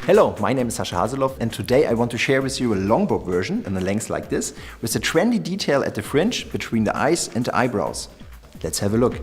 Hello, my name is Sascha Haseloff and today I want to share with you a long bob version in a length like this with a trendy detail at the fringe between the eyes and the eyebrows. Let's have a look.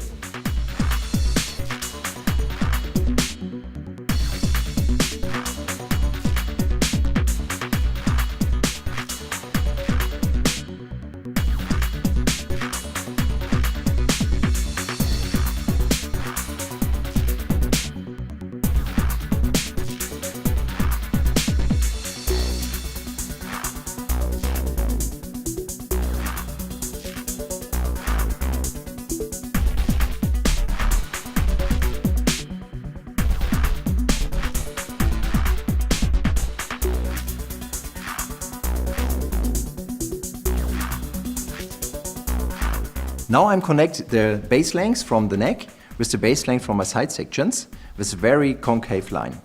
Now I'm connecting the base length from the neck with the base length from my side sections with a very concave line.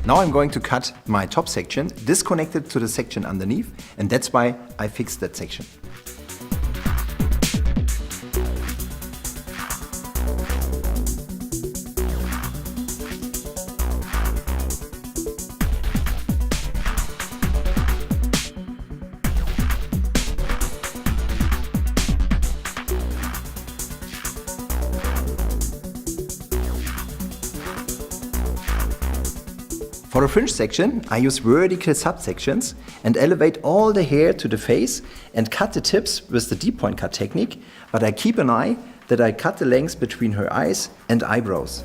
Now I'm going to cut my top section, disconnected to the section underneath, and that's why I fixed that section. For the fringe section, I use vertical subsections and elevate all the hair to the face and cut the tips with the deep point cut technique, but I keep an eye that I cut the length between her eyes and eyebrows.